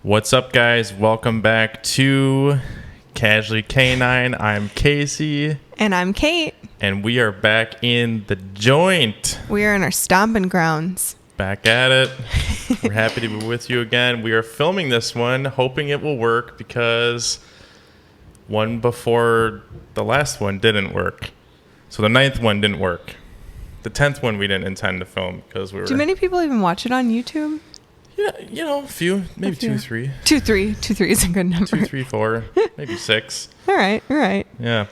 What's up, guys? Welcome back to Casually KANE9. I'm Casey. And I'm Kate. And we are back in the joint. We are in our stomping grounds. Back at it. We're happy to be with you again. We are filming this one, hoping it will work because one before the last one didn't work. So the 9th one didn't work. The 10th one we didn't intend to film because we were... Do many people even watch it on YouTube? Yeah, a few. Maybe 2, 3. 2, 3. 2, 3 is a good number. 2, 3, 4. Maybe 6. All right. Yeah.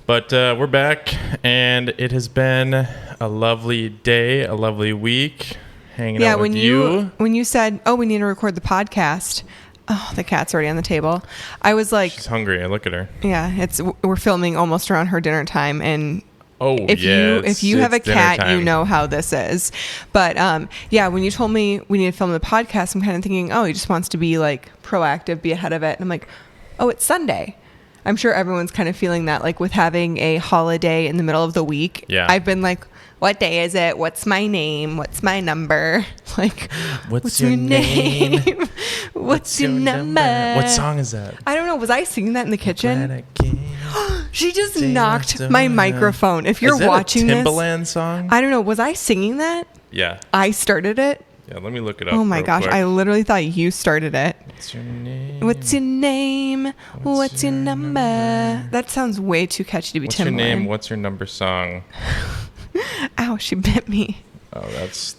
But we're back, and it has been a lovely day, a lovely week hanging out with you. When you said, we need to record the podcast. Oh, the cat's already on the table. I was like... She's hungry. I look at her. Yeah, we're filming almost around her dinner time, and... If you have a cat, time. You know how this is. But when you told me we need to film the podcast, I'm kind of thinking, he just wants to be like proactive, be ahead of it. And I'm like, it's Sunday. I'm sure everyone's kind of feeling that, like with having a holiday in the middle of the week. Yeah. I've been like, what day is it? What's my name? What's my number? Like, what's your name? What's your number? What song is that? I don't know. Was I singing that in the kitchen? She just knocked my microphone. If you're watching this, Timbaland song? I don't know. Was I singing that? Yeah. I started it. Yeah, let me look it up. Oh my gosh, quick. I literally thought you started it. What's your name? What's your name? What's your number? That sounds way too catchy to be Timbaland. What's your name? What's your number song? Ow, she bit me. Oh,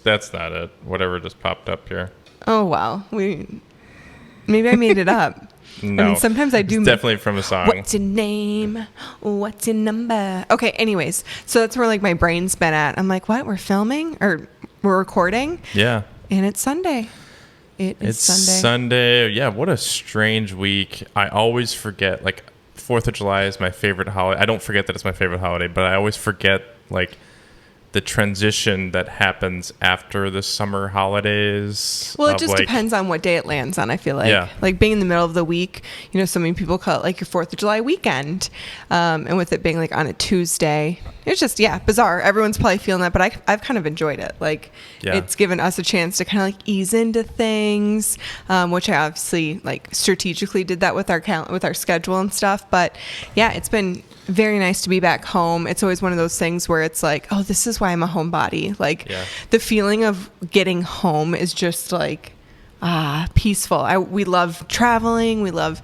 that's not it. Whatever just popped up here. Oh wow, maybe I made it up. No, I mean, sometimes I do. It's definitely from a song. What's your name? What's your number? Okay, anyways, so that's where like my brain's been at. I'm like, what? We're filming or we're recording? Yeah. And it's Sunday. It's Sunday. Yeah, what a strange week. I always forget, like, 4th of July is my favorite holiday. I don't forget that it's my favorite holiday, but I always forget, like, the transition that happens after the summer holidays. Well, it just depends on what day it lands on, I feel like. Yeah. Like being in the middle of the week, so many people call it like your 4th of July weekend. And with it being like on a Tuesday, it's just, bizarre. Everyone's probably feeling that, but I've kind of enjoyed it. Like it's given us a chance to kind of like ease into things, which I obviously like strategically did that with our schedule and stuff. But yeah, it's been very nice to be back home. It's always one of those things where it's like, this is why I'm a homebody. Like the feeling of getting home is just like peaceful. We love traveling. We love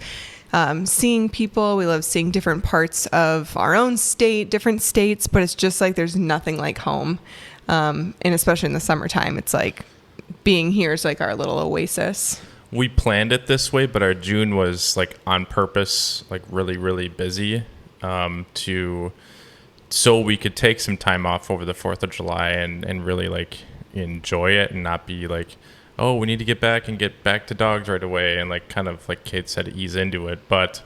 seeing people. We love seeing different parts of our own state, different states, but it's just like there's nothing like home. And especially in the summertime, it's like being here is like our little oasis. We planned it this way, but our June was like on purpose, like really, really busy. So we could take some time off over the 4th of July and really like enjoy it and not be like, we need to get back to dogs right away and like kind of like Kate said, ease into it. But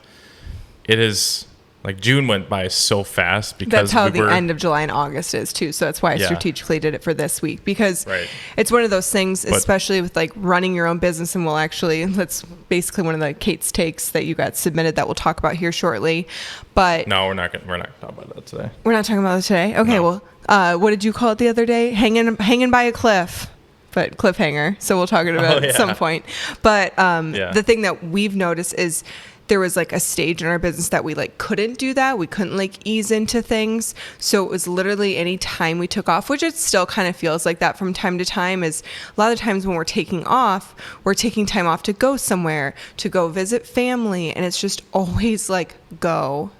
it is like June went by so fast because that's how the end of July and August is too. So that's why I strategically did it for this week because it's one of those things, especially with like running your own business. And that's basically one of the Kate's takes that you got submitted that we'll talk about here shortly. But no, we're not going to talk about that today. We're not talking about it today. Okay. No. Well, what did you call it the other day? Hanging by a cliff. But cliffhanger. So we'll talk about it at some point. But the thing that we've noticed is there was like a stage in our business that we like couldn't do that. We couldn't like ease into things. So it was literally any time we took off, which it still kind of feels like that from time to time, is a lot of times when we're taking time off to go somewhere, to go visit family. And it's just always like go.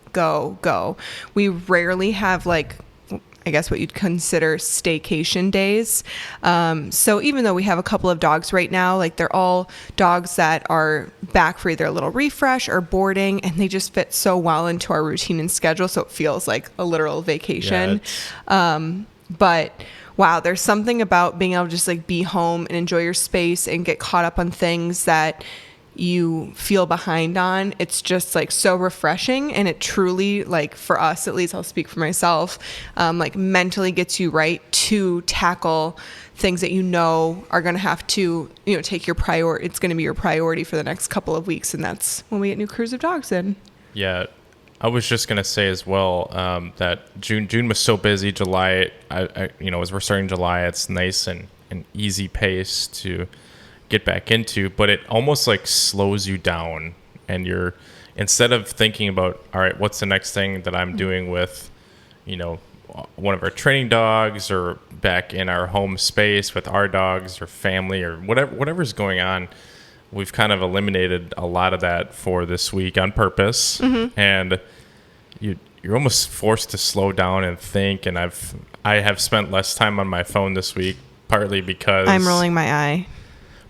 We rarely have like, I guess what you'd consider staycation days. So even though we have a couple of dogs right now, like they're all dogs that are back for either a little refresh or boarding, and they just fit so well into our routine and schedule. So it feels like a literal vacation. But wow, there's something about being able to just like be home and enjoy your space and get caught up on things that you feel behind on. It's just like so refreshing, and it truly, like for us at least, I'll speak for myself, like mentally gets you right to tackle things that are going to have to take your priority. It's going to be your priority for the next couple of weeks, and that's when we get new crews of dogs in. Yeah, I was just going to say as well that June was so busy. July, as we're starting July, it's nice and an easy pace to get back into, but it almost like slows you down, and you're, instead of thinking about, all right, what's the next thing that I'm doing with, one of our training dogs, or back in our home space with our dogs or family or whatever's going on, we've kind of eliminated a lot of that for this week on purpose. And you're almost forced to slow down and think. And I have spent less time on my phone this week, partly because I'm rolling my eye.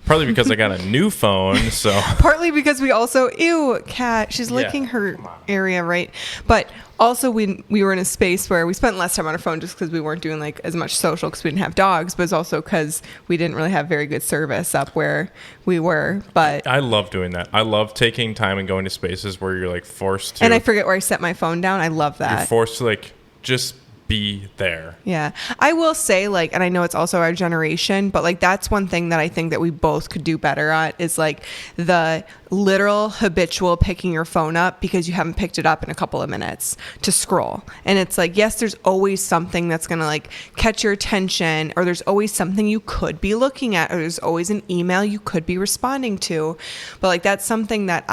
Partly because I got a new phone, so partly because we also, ew, cat, she's licking her area, right? But also we were in a space where we spent less time on our phone just because we weren't doing like as much social because we didn't have dogs, but it's also because we didn't really have very good service up where we were. But I love doing that. I love taking time and going to spaces where you're like forced to, and I forget where I set my phone down. I love that. You're forced to like just be there. Yeah. I will say, like, and I know it's also our generation, but like that's one thing that I think that we both could do better at is like the literal habitual picking your phone up because you haven't picked it up in a couple of minutes to scroll. And it's like, yes, there's always something that's going to like catch your attention, or there's always something you could be looking at, or there's always an email you could be responding to. But like that's something that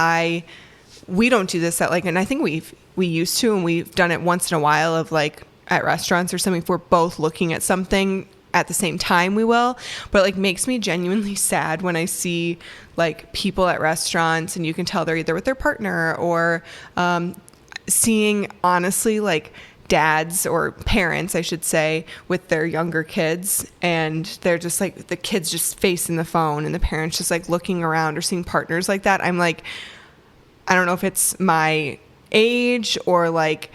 we don't do this at like, and I think we used to, and we've done it once in a while of like at restaurants or something, if we're both looking at something at the same time, we will. But it like makes me genuinely sad when I see like people at restaurants and you can tell they're either with their partner or seeing honestly like dads or parents, I should say, with their younger kids, and they're just like the kids just facing the phone and the parents just like looking around, or seeing partners like that. I'm like, I don't know if it's my age or like,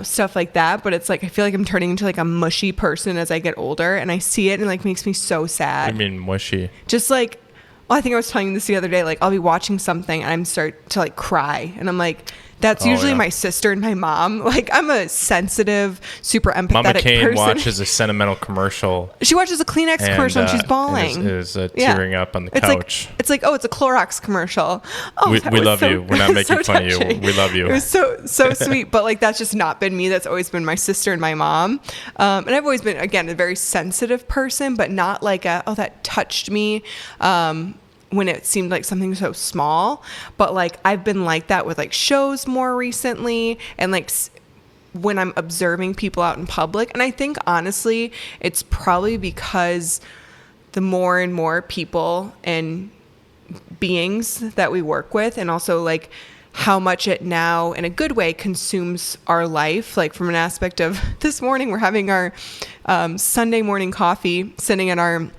stuff like that, but it's like I feel like I'm turning into like a mushy person as I get older, and I see it and it like makes me so sad. I mean, mushy. Just like, well, I think I was telling you this the other day, like I'll be watching something and I'm start to like cry, and I'm like, that's usually my sister and my mom. Like I'm a sensitive, super empathetic Mama Kane person. watches a sentimental commercial. She watches a Kleenex commercial and she's bawling. Is tearing up on the couch. It's like, oh, it's a Clorox commercial. Oh, we love you. We're not making fun of you. We love you. It was so sweet. But like that's just not been me. That's always been my sister and my mom. And I've always been, again, a very sensitive person, but not like that touched me. When it seemed like something so small, but like I've been like that with like shows more recently, and like when I'm observing people out in public. And I think honestly, it's probably because the more and more people and beings that we work with, and also like how much it now in a good way consumes our life. Like from an aspect of this morning, we're having our Sunday morning coffee sitting in our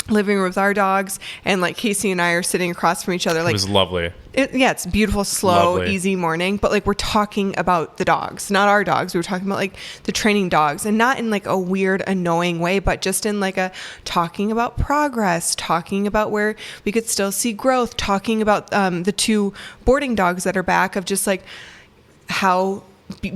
living room with our dogs, and like Casey and I are sitting across from each other. Like, it was lovely. It's beautiful, slow, easy morning. But like we're talking about the dogs, not our dogs. We were talking about like the training dogs, and not in like a weird, annoying way, but just in like a talking about progress, talking about where we could still see growth, talking about the 2 boarding dogs that are back, of just like how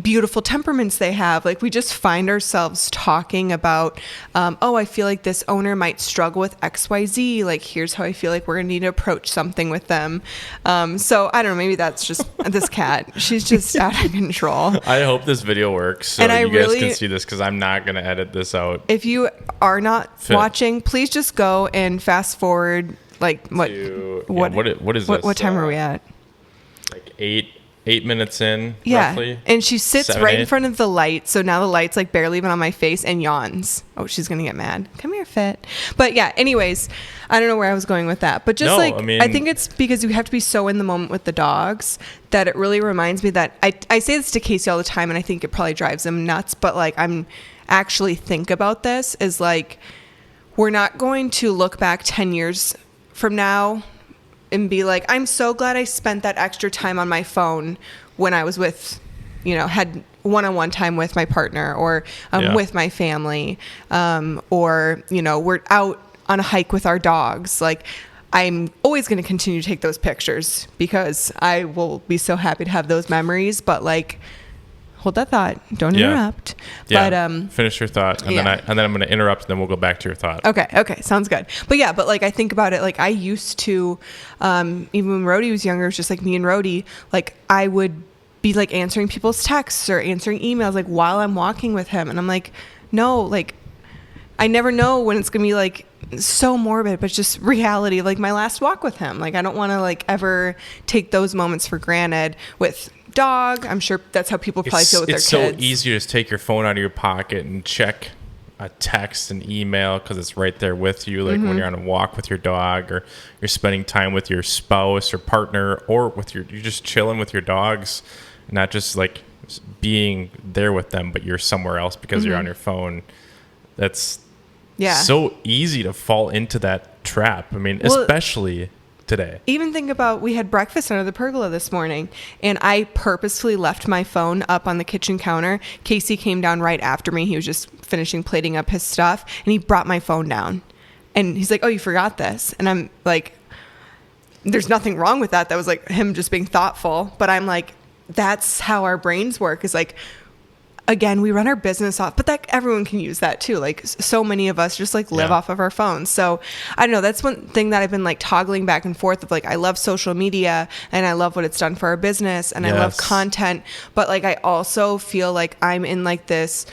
beautiful temperaments they have. Like we just find ourselves talking about, I feel like this owner might struggle with XYZ. Like here's how I feel like we're gonna need to approach something with them. So I don't know, maybe that's just this cat. She's just out of control. I hope this video works so you guys can see this, because I'm not gonna edit this out. If you are not watching, please just go and fast forward. Like what is this? What time are we at? Like 8 minutes in, yeah, roughly. And she sits right in front of the light, so now the light's like barely even on my face, and yawns. Oh, she's gonna get mad. Come here, Fit. But yeah, anyways, I don't know where I was going with that, but just I think it's because you have to be so in the moment with the dogs that it really reminds me that I say this to Casey all the time, and I think it probably drives him nuts, but like I'm actually think about this is like, we're not going to look back 10 years from now and be like, I'm so glad I spent that extra time on my phone when I was with, had one-on-one time with my partner, or with my family, or, we're out on a hike with our dogs. Like I'm always going to continue to take those pictures because I will be so happy to have those memories. But like, hold that thought. Don't interrupt. Yeah. But finish your thought, and then I'm going to interrupt, and then we'll go back to your thought. Okay, sounds good. But yeah, but like I think about it, like I used to, even when Rhodey was younger, it was just like me and Rhodey. Like I would be like answering people's texts or answering emails like while I'm walking with him, and I'm like, no, like I never know when it's gonna be like so morbid, but just reality. Like my last walk with him. Like I don't want to like ever take those moments for granted with dog. I'm sure that's how people probably feel with their kids. It's so easy to just take your phone out of your pocket and check a text and email because it's right there with you. Like when you're on a walk with your dog, or you're spending time with your spouse or partner, or with you're just chilling with your dogs, not just like being there with them, but you're somewhere else because you're on your phone. That's so easy to fall into that trap. I mean, especially today. Even think about, we had breakfast under the pergola this morning, and I purposefully left my phone up on the kitchen counter. Casey came down right after me. He was just finishing plating up his stuff, and he brought my phone down. And he's like, oh, you forgot this. And I'm like, there's nothing wrong with that. That was like him just being thoughtful. But I'm like, that's how our brains work, is like, again, we run our business off, but that everyone can use that too. Like so many of us just like live off of our phones. So I don't know. That's one thing that I've been like toggling back and forth of like, I love social media and I love what it's done for our business and I love content, but like, I also feel like I'm in like this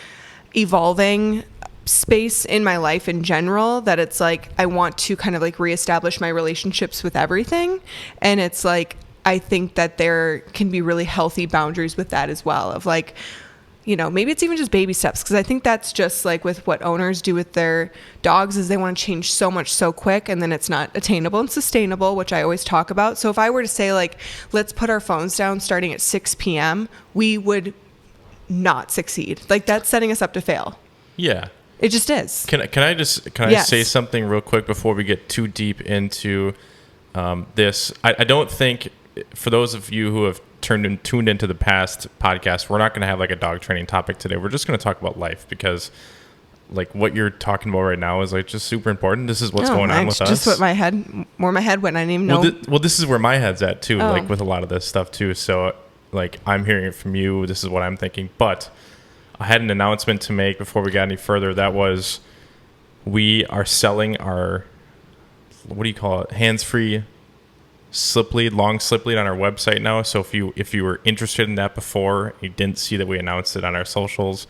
evolving space in my life in general, that it's like, I want to kind of like reestablish my relationships with everything. And it's like, I think that there can be really healthy boundaries with that as well, of like, you know, maybe it's even just baby steps, because I think that's just like with what owners do with their dogs, is they want to change so much so quick, and then it's not attainable and sustainable, which I always talk about. So if I were to say like, let's put our phones down starting at 6 p.m., we would not succeed. Like that's setting us up to fail. Yeah. It just is. Can I say something real quick before we get too deep into this? I don't think, for those of you who have tuned into the past podcast, we're not going to have like a dog training topic today. We're just going to talk about life, because like what you're talking about right now is like just super important. This is what's going on with us. Just what my head went. I didn't even know. Well, this is where my head's at too, like with a lot of this stuff too. So like I'm hearing it from you. This is what I'm thinking. But I had an announcement to make before we got any further. That was, we are selling our, what do you call it? Hands-free long slip lead on our website now. So if you were interested in that before, you didn't see that we announced it on our socials,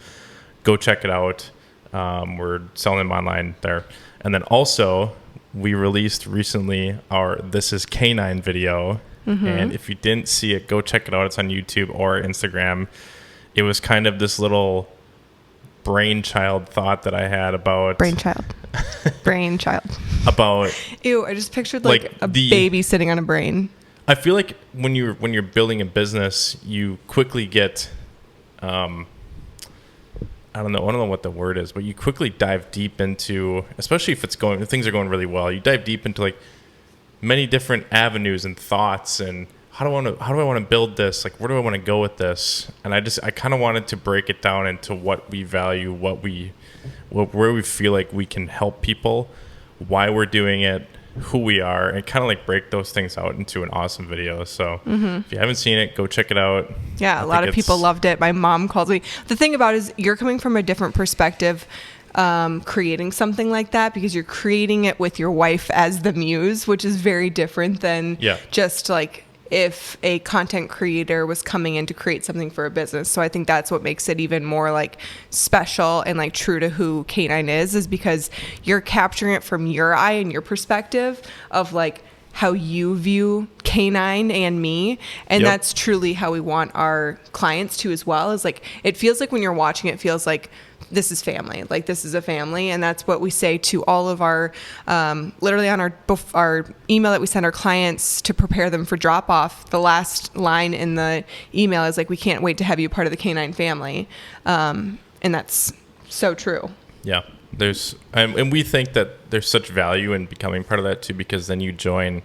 go check it out. We're selling them online there. And then also we released recently our This is KANE9 video. And if you didn't see it, go check it out. It's on YouTube or Instagram. It was kind of this little brainchild thought that I had about brainchild about ew, I just pictured like a baby sitting on a brain. I feel like when you're building a business, you quickly get I don't know what the word is, but you quickly dive deep into, especially if things are going really well, you dive deep into like many different avenues and thoughts, and how do I want to build this? Like, where do I want to go with this? And I kind of wanted to break it down into what we value, where we feel like we can help people, why we're doing it, who we are, and kind of like break those things out into an awesome video. So if you haven't seen it, go check it out. Yeah, a lot of people loved it. My mom calls me. The thing about it is you're coming from a different perspective, creating something like that, because you're creating it with your wife as the muse, which is very different than just like if a content creator was coming in to create something for a business. So I think that's what makes it even more like special and like true to who K9 is because you're capturing it from your eye and your perspective of like how you view K9 and me. And that's truly how we want our clients to as well, is like, it feels like when you're watching, it feels like this is family, like this is a family. And that's what we say to all of our, literally on our email that we send our clients to prepare them for drop off. The last line in the email is like, we can't wait to have you part of the K9 family. And that's so true. Yeah. And we think that there's such value in becoming part of that too, because then you join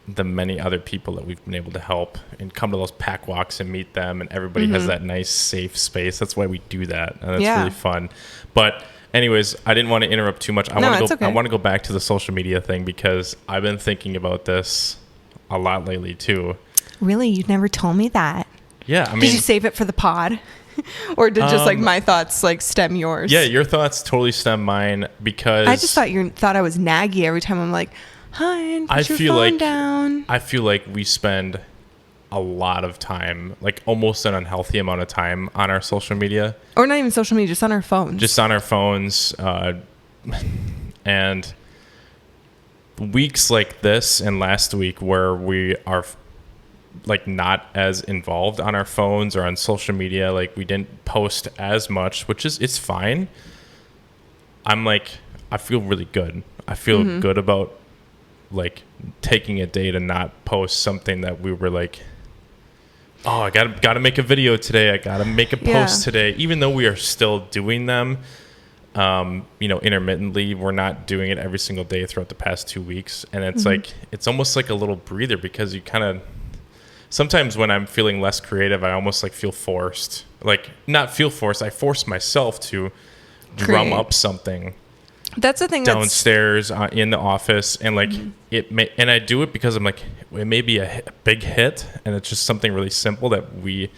the many other people that we've been able to help and come to those pack walks and meet them, and everybody has that nice safe space. That's why we do that, and it's really fun. But anyways, I didn't want to interrupt too much. I want to go back to the social media thing because I've been thinking about this a lot lately too. Really? You never told me that. Yeah, I mean, did you save it for the pod? Or did just like my thoughts like stem yours? Yeah, your thoughts totally stem mine because I just thought I was naggy every time I'm like, "Hun, put your phone down." I feel like we spend a lot of time, like almost an unhealthy amount of time on our social media. Or not even social media, just on our phones. Just on our phones. And weeks like this and last week where we are like not as involved on our phones or on social media, like we didn't post as much, which is, it's fine. I'm like, I feel really good. I feel good about like taking a day to not post something that we were like, oh, I gotta make a video today. I gotta make a post today, even though we are still doing them, intermittently. We're not doing it every single day throughout the past 2 weeks. And it's like, it's almost like a little breather, because you kind of, sometimes when I'm feeling less creative, I almost like feel forced, like not feel forced. I force myself to drum up something. That's the thing downstairs in the office, and like and I do it because I'm like, it may be a big hit, and it's just something really simple that we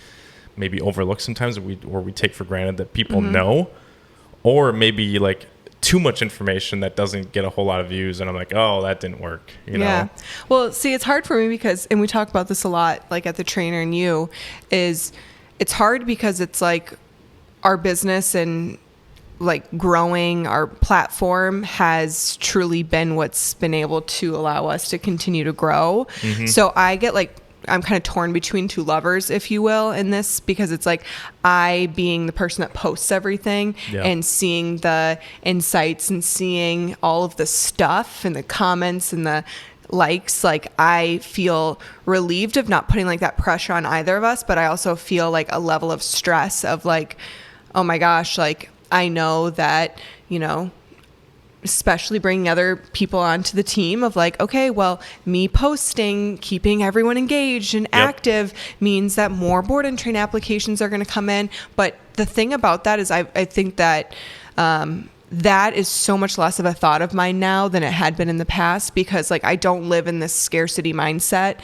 maybe overlook sometimes, or we take for granted that people know, or maybe like too much information that doesn't get a whole lot of views, and I'm like, oh, that didn't work, you know? Well, see, it's hard for me because, and we talk about this a lot, like at the Trainer and You, is it's hard because it's like our business and like growing our platform has truly been what's been able to allow us to continue to grow. So I get like, I'm kind of torn between two lovers, if you will, in this, because it's like I being the person that posts everything and seeing the insights and seeing all of the stuff and the comments and the likes, like I feel relieved of not putting like that pressure on either of us, but I also feel like a level of stress of like, oh my gosh, like I know that, especially bringing other people onto the team of like, okay, well, me posting, keeping everyone engaged and active means that more board and train applications are going to come in. But the thing about that is I think that that is so much less of a thought of mine now than it had been in the past, because like I don't live in this scarcity mindset,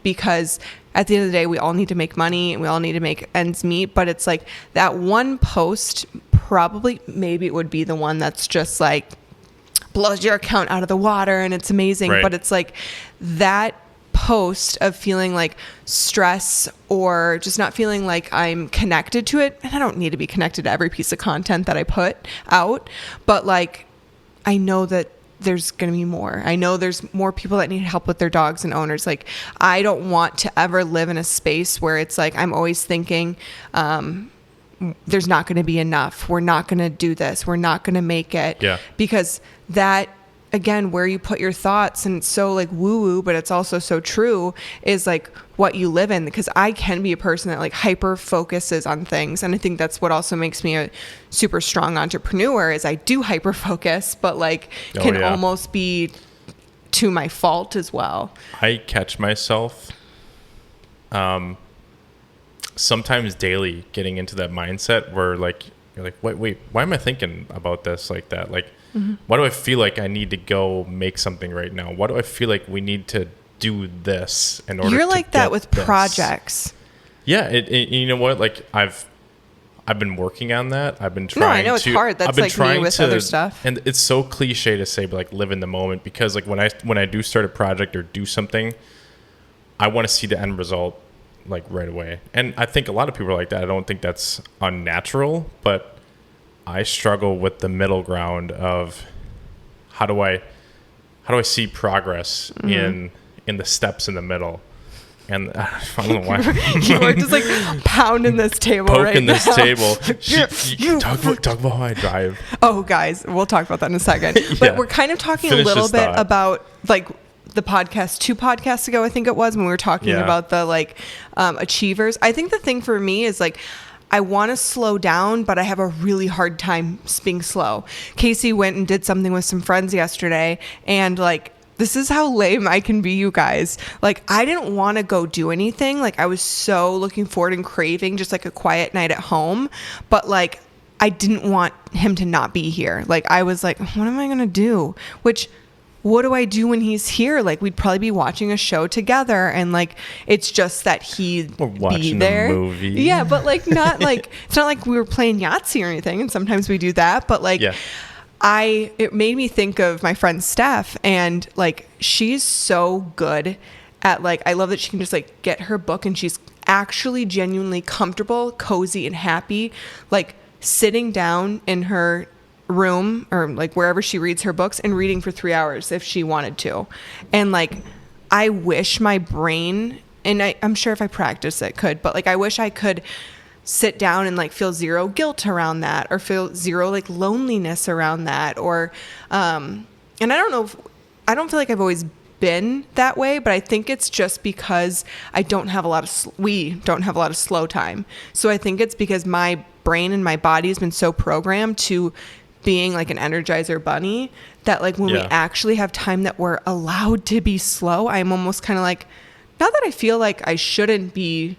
because at the end of the day, we all need to make money and we all need to make ends meet. But it's like that one post, probably, maybe it would be the one that's just like blows your account out of the water and it's amazing. Right. But it's like that post of feeling like stress or just not feeling like I'm connected to it. And I don't need to be connected to every piece of content that I put out. But like, I know that there's going to be more. I know there's more people that need help with their dogs and owners. Like, I don't want to ever live in a space where it's like, I'm always thinking, there's not going to be enough. We're not going to do this. We're not going to make it. Yeah. Because that, again, where you put your thoughts, and it's so like woo woo, but it's also so true, is like what you live in. Because I can be a person that like hyper focuses on things. And I think that's what also makes me a super strong entrepreneur, is I do hyper focus, but like can almost be to my fault as well. I catch myself sometimes daily getting into that mindset where like, you're like, wait, why am I thinking about this like that? Like, why do I feel like I need to go make something right now? Why do I feel like we need to do this in order to You're like that with projects. Yeah. You know what? Like I've been working on that. I've been trying to. No, I know it's hard. That's like me with other stuff. And it's so cliche to say, but like live in the moment, because like when I do start a project or do something, I want to see the end result like right away. And I think a lot of people are like that. I don't think that's unnatural, but I struggle with the middle ground of how do I see progress in the steps in the middle. And I don't know why. You are just like pounding this table poking right this now. Table. Talk about how I drive. Oh, guys, we'll talk about that in a second. But we're kind of talking a little bit about like the podcast 2 podcasts ago, I think it was, when we were talking about the like achievers. I think the thing for me is like, I want to slow down, but I have a really hard time being slow. Casey went and did something with some friends yesterday, and like, this is how lame I can be, you guys. Like, I didn't want to go do anything. Like, I was so looking forward and craving just like a quiet night at home, but like, I didn't want him to not be here. Like, I was like, what am I going to do? What do I do when he's here? Like, we'd probably be watching a show together, and like, it's just that he'd be there. A movie. Yeah, but like, not like, it's not like we were playing Yahtzee or anything, and sometimes we do that, but like, it made me think of my friend Steph, and like, she's so good at like, I love that she can just like get her book, and she's actually genuinely comfortable, cozy, and happy, like sitting down in her room or like wherever she reads her books and reading for 3 hours if she wanted to. And like, I wish my brain, and I'm sure if I practice it could, but like, I wish I could sit down and like feel zero guilt around that, or feel zero like loneliness around that. Or, and I don't know I don't feel like I've always been that way, but I think it's just because we don't have a lot of slow time. So I think it's because my brain and my body has been so programmed to being like an Energizer bunny that like when we actually have time that we're allowed to be slow, I'm almost kind of like, not that I feel like I shouldn't be,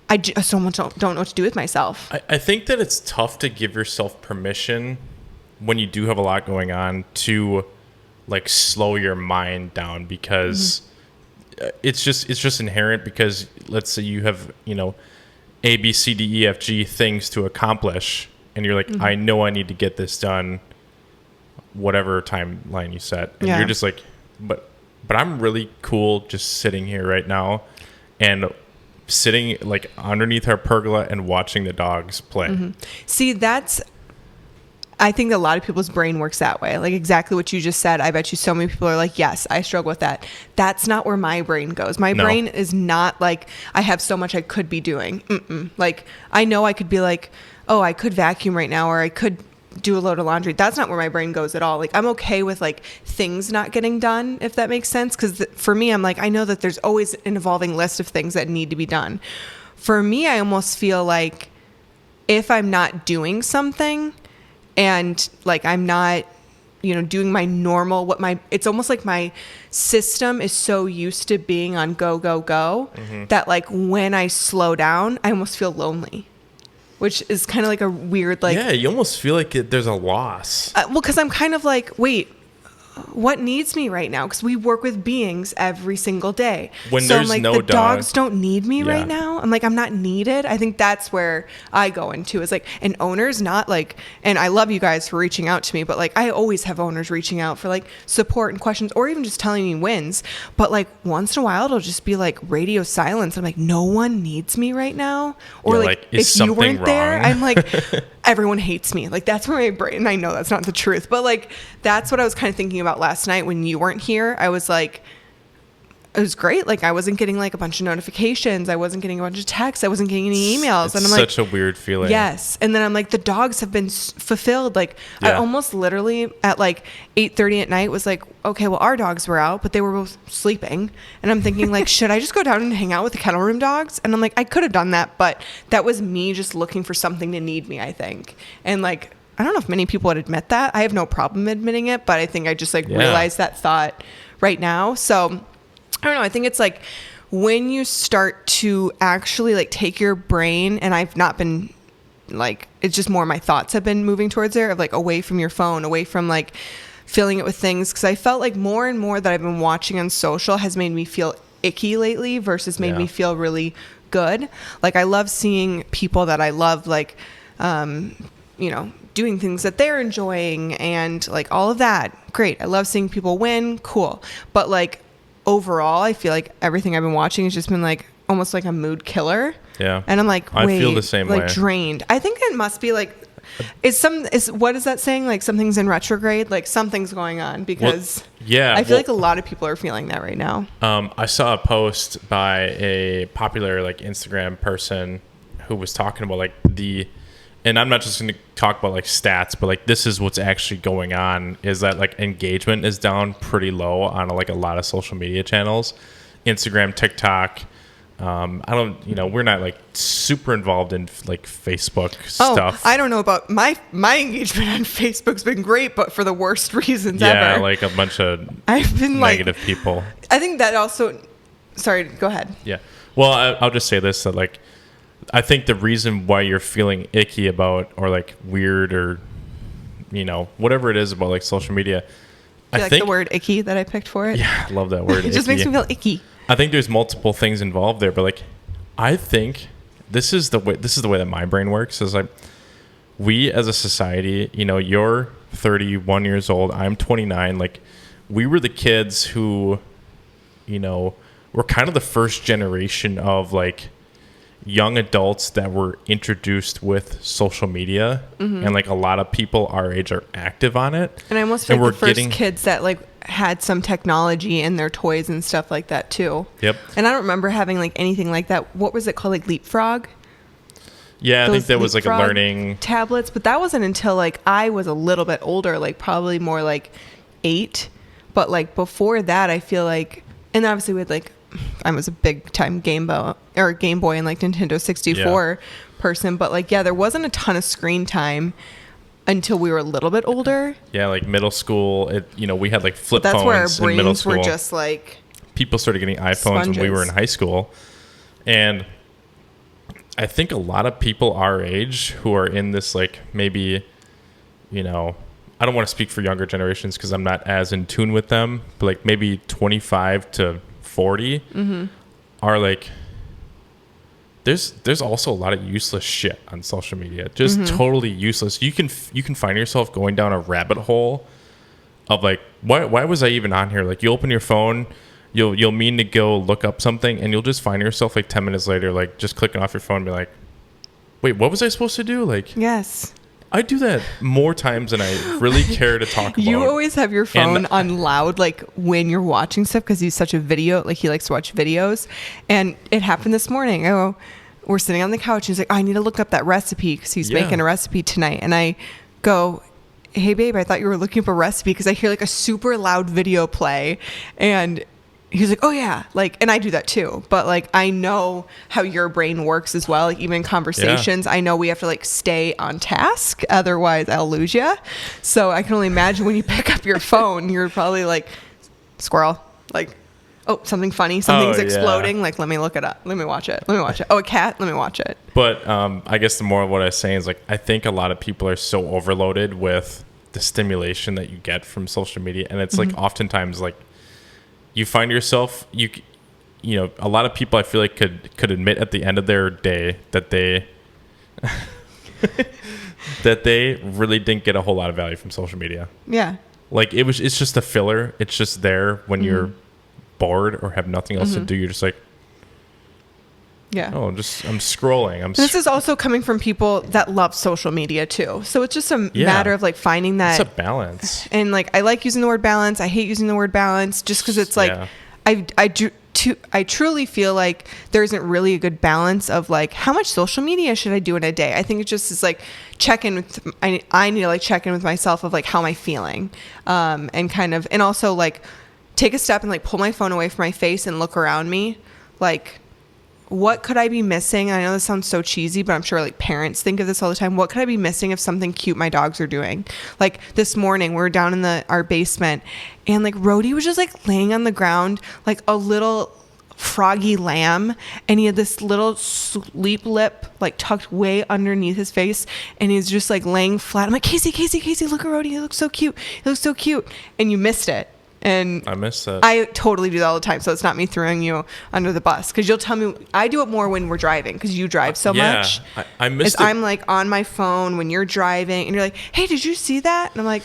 I just almost don't know what to do with myself. I think that it's tough to give yourself permission when you do have a lot going on to like slow your mind down, because it's just inherent, because let's say you have, A, B, C, D, E, F, G things to accomplish, and you're like, I know I need to get this done, whatever timeline you set. And you're just like, but I'm really cool just sitting here right now and sitting like underneath our pergola and watching the dogs play. See, I think a lot of people's brain works that way. Like exactly what you just said. I bet you so many people are like, yes, I struggle with that. That's not where my brain goes. My brain is not like, I have so much I could be doing. Like, I know I could be like, oh, I could vacuum right now, or I could do a load of laundry. That's not where my brain goes at all. Like, I'm okay with like things not getting done, if that makes sense. Because for me, I'm like, I know that there's always an evolving list of things that need to be done. For me, I almost feel like if I'm not doing something, and like I'm not, doing my normal, it's almost like my system is so used to being on go, go, go, that like when I slow down, I almost feel lonely, which is kind of like a weird, like, yeah, you almost feel like there's a loss. Well, cause I'm kind of like, wait, what needs me right now? Because we work with beings every single day. When so there's I'm like, no the dogs don't need me right now. I'm like, I'm not needed. I think that's where I go into, is like, an owner's not like, and I love you guys for reaching out to me, but like, I always have owners reaching out for like support and questions, or even just telling me wins. But like once in a while, it'll just be like radio silence. I'm like, no one needs me right now. Or like if you weren't there, I'm like, everyone hates me. Like that's where my brain, I know that's not the truth, but like, that's what I was kind of thinking about last night when you weren't here. I was like, it was great. Like I wasn't getting like a bunch of notifications. I wasn't getting a bunch of texts. I wasn't getting any emails. And I'm like, such a weird feeling. Yes. And then I'm like, the dogs have been fulfilled. Like I almost literally at like 8:30 at night was like, okay, well our dogs were out, but they were both sleeping. And I'm thinking like, should I just go down and hang out with the kennel room dogs? And I'm like, I could have done that, but that was me just looking for something to need me, I think. And like, I don't know if many people would admit that. I have no problem admitting it, but I think I just like realized that thought right now. So I don't know. I think it's like when you start to actually like take your brain, and I've not been like, it's just more my thoughts have been moving towards there, of like away from your phone, away from like filling it with things. Cause I felt like more and more that I've been watching on social has made me feel icky lately versus made me feel really good. Like I love seeing people that I love, like, doing things that they're enjoying and like all of that. Great. I love seeing people win. Cool. But like overall, I feel like everything I've been watching has just been like almost like a mood killer. Yeah. And I'm like, wait, I feel the same way. Like drained. I think it must be like, what is that saying? Like something's in retrograde, like something's going on, because I feel like a lot of people are feeling that right now. I saw a post by a popular like Instagram person who was talking about like and I'm not just going to talk about like stats, but like this is what's actually going on, is that like engagement is down pretty low on like a lot of social media channels, Instagram, TikTok. We're not like super involved in like Facebook stuff. I don't know about my engagement on Facebook's been great, but for the worst reasons ever. Yeah, like a bunch of negative people. I think that also, sorry, go ahead. Yeah. Well, I'll just say this, that like, I think the reason why you're feeling icky about, or like weird, or whatever it is about like social media, I think the word icky that I picked for it. Yeah, I love that word. It just makes me feel icky. I think there's multiple things involved there, but like I think this is the way that my brain works, is like we as a society, you're 31 years old, I'm 29, like we were the kids who were kind of the first generation of like young adults that were introduced with social media, and like a lot of people our age are active on it. And I almost feel like the first kids that like had some technology in their toys and stuff like that too. Yep. And I don't remember having like anything like that. What was it called? Like Leapfrog? Yeah, I think that was like a learning tablets, but that wasn't until like I was a little bit older, like probably more like 8. But like before that, I feel like, and obviously we had like, I was a big time Game Boy and like Nintendo 64 person, but like, yeah, there wasn't a ton of screen time until we were a little bit older. Yeah, like middle school, we had like flip phones. That's where our in middle brains school. were just like people started getting iPhones sponges. when we were in high school, and I think a lot of people our age who are in this like maybe, I don't want to speak for younger generations because I'm not as in tune with them, but like maybe 25 to 40 are like, there's also a lot of useless shit on social media, just totally useless. You can find yourself going down a rabbit hole of like, why was I even on here? Like you open your phone, you'll mean to go look up something, and you'll just find yourself like 10 minutes later, like just clicking off your phone and be like, wait, what was I supposed to do? Like, yes. I do that more times than I really care to talk about. You always have your phone on loud, like when you're watching stuff, because he's such a video, like he likes to watch videos. And it happened this morning. We're sitting on the couch. He's like, I need to look up that recipe because he's making a recipe tonight. And I go, hey babe, I thought you were looking up a recipe, because I hear like a super loud video play, and he's like, oh yeah, like, and I do that too, but like I know how your brain works as well. Like even in conversations, I know we have to like stay on task, otherwise I'll lose you. So I can only imagine when you pick up your phone, you're probably like, squirrel, like, oh, something funny, something's exploding, like let me look it up, let me watch it. Oh, a cat, let me watch it. But I guess the more of what I was saying is like, I think a lot of people are so overloaded with the stimulation that you get from social media, and it's like oftentimes like you find yourself, a lot of people I feel like could admit at the end of their day that they that they really didn't get a whole lot of value from social media. Yeah. Like it's just a filler. It's just there when you're bored or have nothing else to do. You're just like, I'm scrolling. This is also coming from people that love social media too. So it's just a matter of like finding that. It's a balance. And like, I like using the word balance. I hate using the word balance just because it's like, I truly feel like there isn't really a good balance of like, how much social media should I do in a day? I think it just is like I need to like check in with myself of like, how am I feeling? And also like take a step and like pull my phone away from my face and look around me. Like, what could I be missing? I know this sounds so cheesy, but I'm sure like parents think of this all the time. What could I be missing of something cute my dogs are doing? Like this morning, we were down in our basement, and like Rhodey was just like laying on the ground like a little froggy lamb, and he had this little sleep lip like tucked way underneath his face, and he's just like laying flat. I'm like, Casey, look at Rhodey. He looks so cute. And you missed it. And I miss that. I totally do that all the time. So it's not me throwing you under the bus, because you'll tell me. I do it more when we're driving, because you drive so much. I miss it. I'm like on my phone when you're driving, and you're like, hey, did you see that? And I'm like,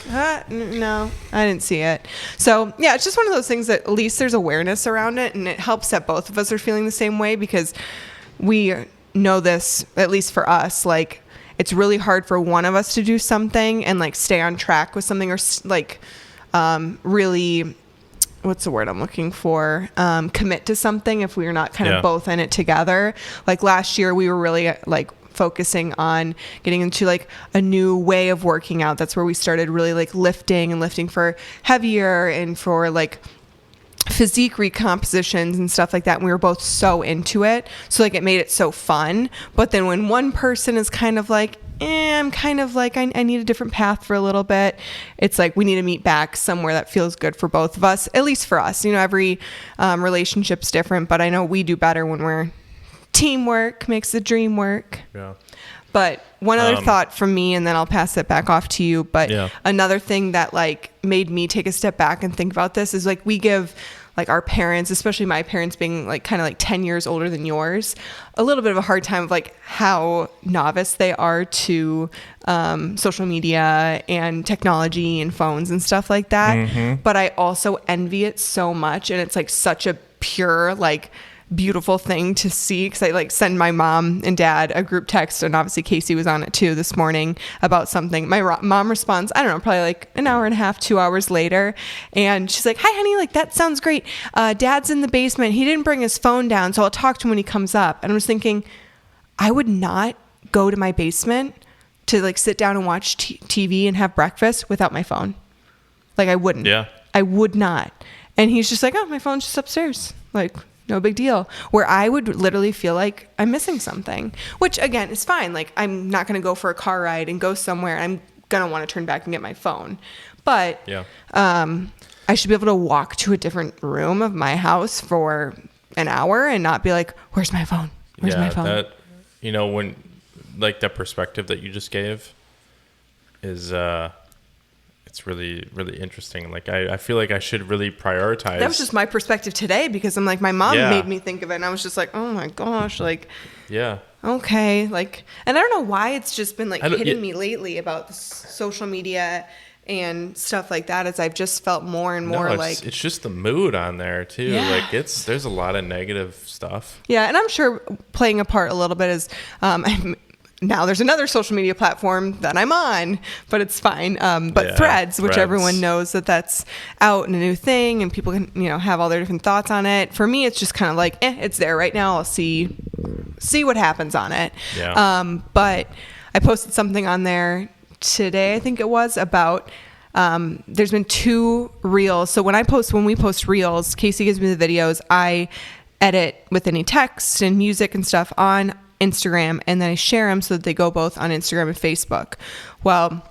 no, I didn't see it. So yeah, it's just one of those things that at least there's awareness around it, and it helps that both of us are feeling the same way, because we know this, at least for us, like it's really hard for one of us to do something and like stay on track with something, or like really, what's the word I'm looking for? Commit to something if we're not kind of both in it together. Like last year, we were really like focusing on getting into like a new way of working out. That's where we started really like lifting for heavier and for like physique recompositions and stuff like that. And we were both so into it. So like it made it so fun. But then when one person is kind of like, I'm kind of like, I need a different path for a little bit. It's like, we need to meet back somewhere that feels good for both of us, at least for us. Every relationship's different, but I know we do better when we're teamwork makes the dream work. Yeah. But one other thought from me, and then I'll pass it back off to you. But another thing that like made me take a step back and think about this is like, we give like our parents, especially my parents being like kind of like 10 years older than yours, a little bit of a hard time of like how novice they are to social media and technology and phones and stuff like that. But I also envy it so much. And it's like such a pure like beautiful thing to see, because I like send my mom and dad a group text, and obviously Casey was on it too this morning about something. My mom responds, I don't know, probably like an hour and a half, 2 hours later, and she's like, hi honey, like that sounds great, dad's in the basement, he didn't bring his phone down, so I'll talk to him when he comes up. And I was thinking, I would not go to my basement to like sit down and watch TV and have breakfast without my phone. Like I wouldn't. Yeah. I would not. And he's just like, oh, my phone's just upstairs. Like, no big deal. Where I would literally feel like I'm missing something, which again is fine. Like I'm not going to go for a car ride and go somewhere. I'm going to want to turn back and get my phone. But I should be able to walk to a different room of my house for an hour and not be like, where's my phone? Where's my phone? That, when like that perspective that you just gave is, it's really, really interesting. Like, I feel like I should really prioritize. That was just my perspective today, because I'm like, my mom made me think of it, and I was just like, oh my gosh, like, okay, like, and I don't know why it's just been like hitting me lately about the social media and stuff like that, as I've just felt more and more like it's just the mood on there too. Like there's a lot of negative stuff. Yeah, and I'm sure playing a part a little bit is now there's another social media platform that I'm on, but it's fine. But Threads, which everyone knows that's out and a new thing, and people can, have all their different thoughts on it. For me, it's just kind of like, it's there right now. I'll see what happens on it. Yeah. But I posted something on there today, I think it was, about there's been 2 reels. So when we post reels, Casey gives me the videos. I edit with any text and music and stuff on Instagram, and then I share them so that they go both on Instagram and Facebook. Well,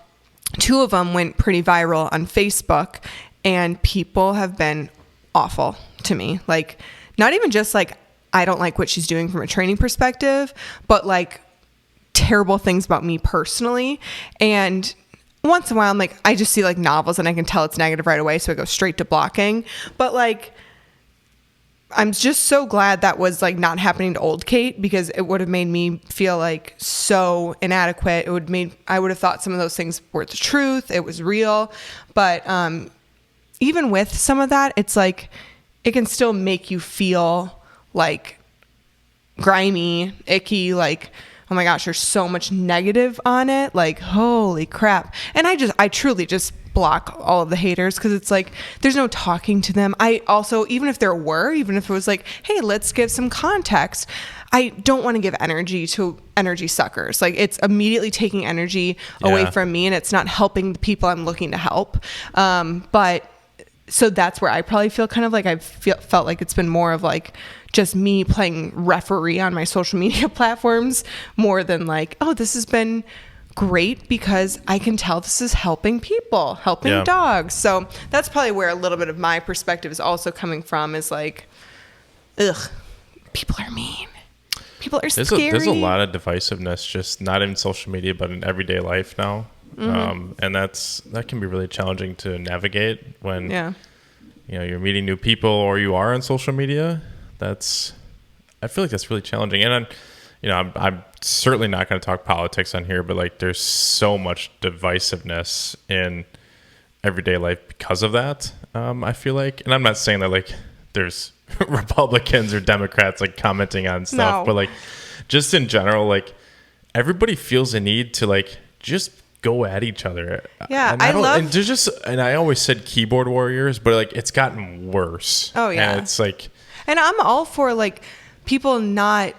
2 of them went pretty viral on Facebook, and people have been awful to me. Like, not even just like, I don't like what she's doing from a training perspective, but like terrible things about me personally. And once in a while, I'm like, I just see like novels and I can tell it's negative right away, so I go straight to blocking. But like, I'm just so glad that was like not happening to old Kate, because it would have made me feel like so inadequate. I would have thought some of those things were the truth. It was real. But even with some of that, it's like, it can still make you feel like grimy, icky, like, oh my gosh, there's so much negative on it. Like, holy crap. And I truly just block all of the haters, because it's like, there's no talking to them. I also, even if it was like, hey, let's give some context, I don't want to give energy to energy suckers. Like, it's immediately taking energy away from me, and it's not helping the people I'm looking to help. But so that's where I probably feel kind of like felt like it's been more of like just me playing referee on my social media platforms, more than like, oh, this has been great because I can tell this is helping people, helping dogs. So that's probably where a little bit of my perspective is also coming from, is like, ugh, people are mean. People are scary. There's a lot of divisiveness, just not in social media, but in everyday life now. Mm-hmm. And that can be really challenging to navigate when you're meeting new people, or you are on social media. I feel like that's really challenging. And I'm certainly not going to talk politics on here, but like, there's so much divisiveness in everyday life because of that. I feel like, and I'm not saying that like there's Republicans or Democrats like commenting on stuff, but like, just in general, like, everybody feels a need to like just go at each other. Yeah, and I always said keyboard warriors, but like, it's gotten worse. Oh yeah, and it's like, and I'm all for like people not.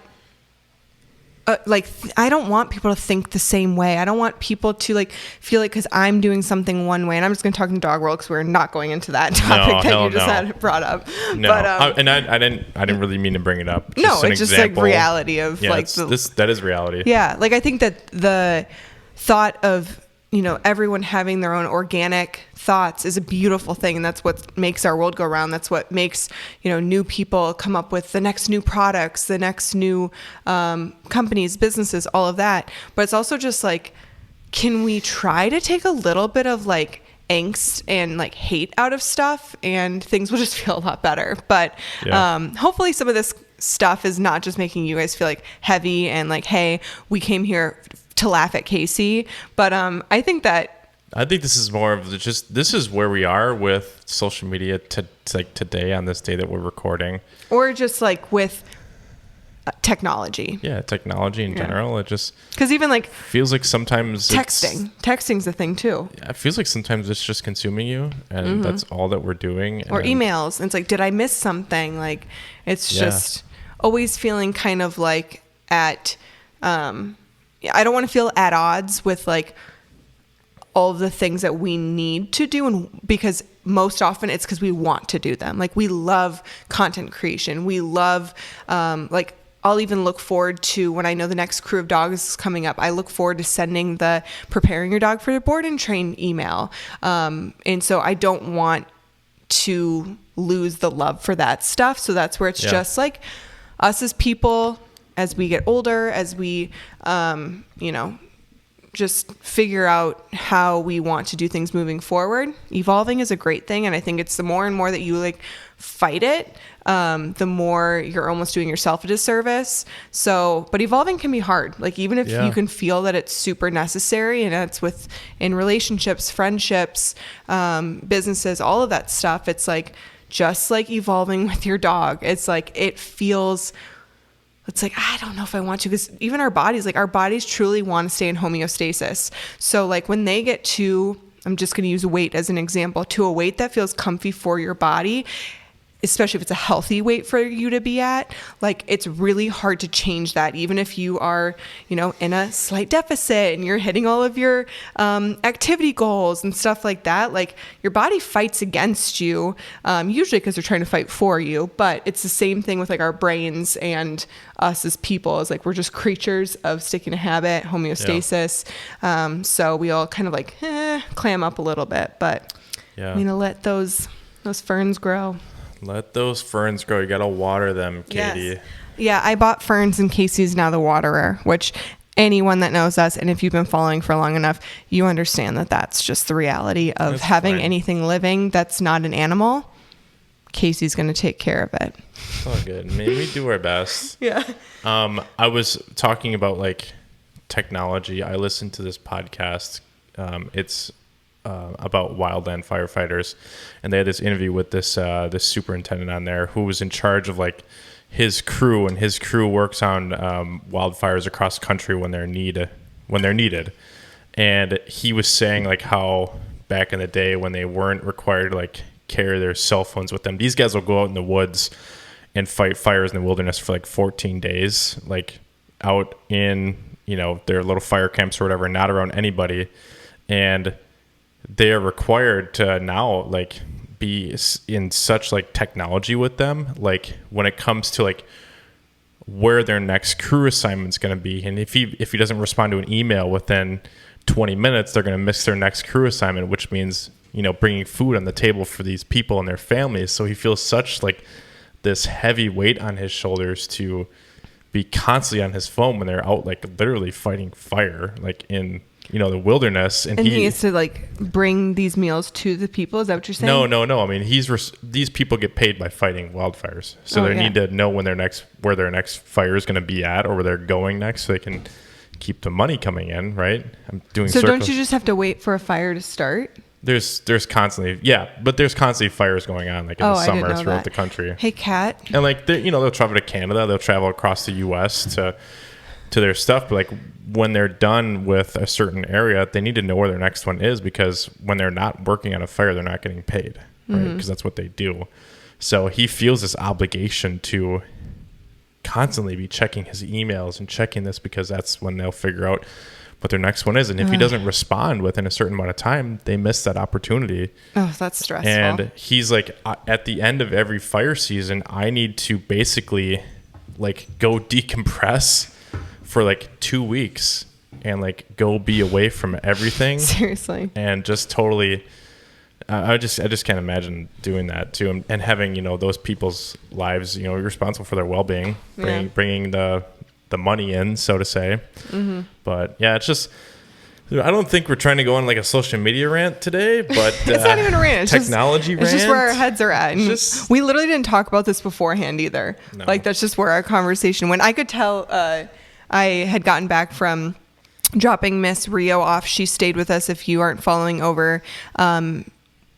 I don't want people to think the same way. I don't want people to like feel like, because I'm doing something one way, and I'm just going to talk in dog world, because we're not going into that topic that you just had brought up. No, but, I didn't really mean to bring it up. It's just like reality of that is reality. Yeah, like I think that the thought of everyone having their own organic thoughts is a beautiful thing, and that's what makes our world go round. That's what makes new people come up with the next new products, the next new companies, businesses, all of that. But it's also just like, can we try to take a little bit of like angst and like hate out of stuff, and things will just feel a lot better. But hopefully some of this stuff is not just making you guys feel like heavy and like, hey, we came here to laugh at Casey. But I think that I think this is more of this is where we are with social media like today on this day that we're recording. Or just like with technology. Yeah, technology in general. It just... Because even like... feels like sometimes... Texting's a thing too. Yeah, it feels like sometimes it's just consuming you and that's all that we're doing. Or emails. And it's like, did I miss something? Like, it's just always feeling kind of like at... I don't want to feel at odds with like all of the things that we need to do, and because most often it's because we want to do them. Like we love content creation. We love like I'll even look forward to when I know the next crew of dogs is coming up. I look forward to sending the preparing your dog for the board and train email. And so I don't want to lose the love for that stuff. So that's where it's just like us as people, as we get older, as we, just figure out how we want to do things moving forward. Evolving is a great thing. And I think it's the more and more that you like fight it, the more you're almost doing yourself a disservice. So, but evolving can be hard. Like even if you can feel that it's super necessary, and it's in relationships, friendships, businesses, all of that stuff. It's like, just like evolving with your dog. It's like, it's like, I don't know if I want to, because even our bodies truly want to stay in homeostasis. So like when they get to, I'm just going to use weight as an example, to a weight that feels comfy for your body, especially if it's a healthy weight for you to be at, like it's really hard to change that. Even if you are, in a slight deficit and you're hitting all of your activity goals and stuff like that, like your body fights against you, usually because they're trying to fight for you. But it's the same thing with like our brains and us as people. Is like we're just creatures of sticking to habit, homeostasis. So we all kind of like clam up a little bit, but let those ferns grow. Let those ferns grow. You got to water them, Katie. Yes. Yeah, I bought ferns and Casey's now the waterer, which anyone that knows us, and if you've been following for long enough, you understand that that's just the reality of having anything living that's not an animal. Casey's going to take care of it. Oh, good. Maybe we do our best. Yeah. I was talking about like technology. I listened to this podcast. It's about wildland firefighters, and they had this interview with this superintendent on there who was in charge of like his crew, and his crew works on wildfires across the country when they're needed. And he was saying like how back in the day when they weren't required to like carry their cell phones with them, these guys will go out in the woods and fight fires in the wilderness for like 14 days, like out in their little fire camps or whatever, not around anybody. And they are required to now like be in such like technology with them, like when it comes to like where their next crew assignment's going to be. And if he doesn't respond to an email within 20 minutes, they're going to miss their next crew assignment, which means, bringing food on the table for these people and their families. So he feels such like this heavy weight on his shoulders to be constantly on his phone when they're out like literally fighting fire, like in the wilderness, and he has to like bring these meals to the people. Is that what you're saying? No. I mean, these people get paid by fighting wildfires, so they need to know where their next fire is going to be at, or where they're going next, so they can keep the money coming in. Right? I'm doing. So don't you just have to wait for a fire to start? There's constantly but there's constantly fires going on like in the summer throughout the country. Hey, Kat. And like they'll travel to Canada, they'll travel across the U.S. to their stuff, but like when they're done with a certain area, they need to know where their next one is, because when they're not working on a fire, they're not getting paid, right? Because that's what they do. So he feels this obligation to constantly be checking his emails and checking this, because that's when they'll figure out what their next one is. And if he doesn't respond within a certain amount of time, they miss that opportunity. Oh, that's stressful. And he's like, at the end of every fire season, I need to basically like go decompress for like 2 weeks and like go be away from everything. Seriously. And just totally, I just can't imagine doing that too. And having, those people's lives, you're responsible for their well-being, bringing the money in, so to say. Mm-hmm. But yeah, it's just, I don't think we're trying to go on like a social media rant today, but it's not even a rant. It's technology rant. It's just where our heads are at. And we literally didn't talk about this beforehand either. No. Like that's just where our conversation went. I could tell, I had gotten back from dropping Miss Rio off. She stayed with us. If you aren't following over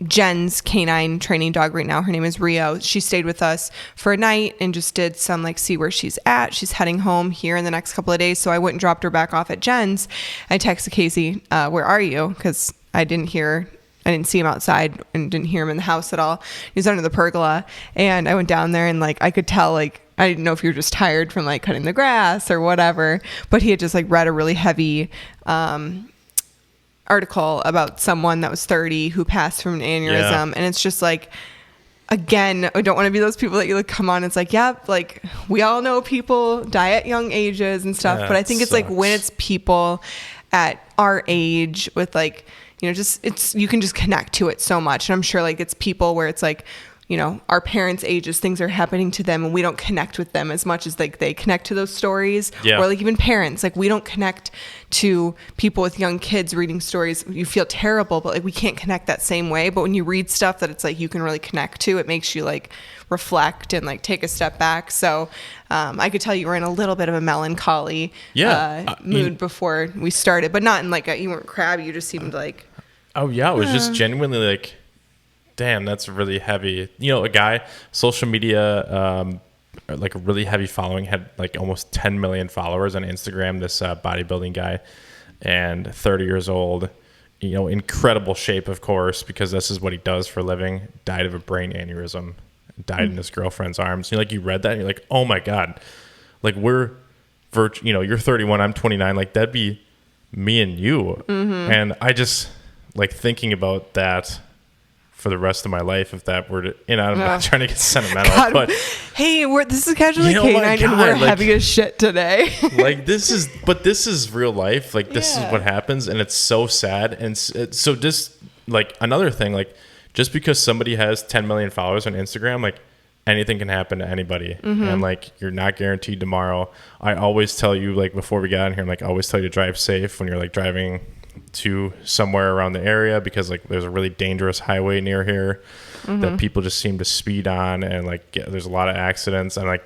Jen's canine training dog right now, her name is Rio. She stayed with us for a night and just did some like see where she's at. She's heading home here in the next couple of days. So I went and dropped her back off at Jen's. I texted Casey, where are you? Because I didn't see him outside and didn't hear him in the house at all. He was under the pergola. And I went down there and like I could tell like I didn't know if you were just tired from like cutting the grass or whatever, but he had just like read a really heavy article about someone that was 30 who passed from an aneurysm. And it's just like, again, I don't want to be those people that you like come on. It's like, yeah, like we all know people die at young ages and stuff, but I think it's like when it's people at our age with like, you know, just you can just connect to it so much. And I'm sure like it's people where it's like, you know, our parents' ages, things are happening to them and we don't connect with them as much as like they connect to those stories. Or like even parents, like we don't connect to people with young kids reading stories. You feel terrible, but like we can't connect that same way. But when you read stuff that it's like you can really connect to, it makes you like reflect and like take a step back. So I could tell you were in a little bit of a melancholy mood before we started, but not in like you weren't crabby. You just seemed like, oh yeah, it was just genuinely like, damn, that's really heavy. You know, a guy, social media, like a really heavy following, had like almost 10 million followers on Instagram, this bodybuilding guy, and 30 years old, you know, incredible shape, of course, because this is what he does for a living, died of a brain aneurysm, died in his girlfriend's arms. You know, like you read that and you're like, oh my God, like you know, you're 31, I'm 29, like that'd be me and you. And I just like thinking about that for the rest of my life, if that were to, and I'm not trying to get sentimental, God, but hey, this is Casually Canine and we're like, heavy as shit today. Like this is real life. Like this is what happens, and it's so sad. And so just like another thing, like just because somebody has 10 million followers on Instagram, like anything can happen to anybody, and like you're not guaranteed tomorrow. I always tell you, like before we got in here, I'm like I always tell you to drive safe when you're like driving to somewhere around the area, because like there's a really dangerous highway near here that people just seem to speed on, and like there's a lot of accidents, and like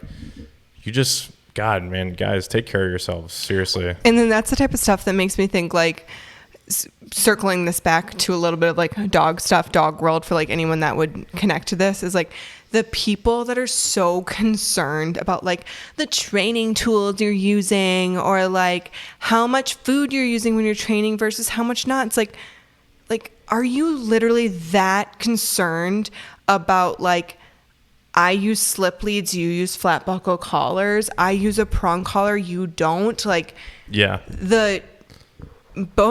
you just, God, man, guys, take care of yourselves, seriously. And then that's the type of stuff that makes me think like circling this back to a little bit of like dog stuff, dog world, for like anyone that would connect to this, is like the people that are so concerned about like the training tools you're using, or like how much food you're using when you're training versus how much not. It's like, are you literally that concerned about like, I use slip leads, you use flat buckle collars, I use a prong collar, you don't? Like, yeah, the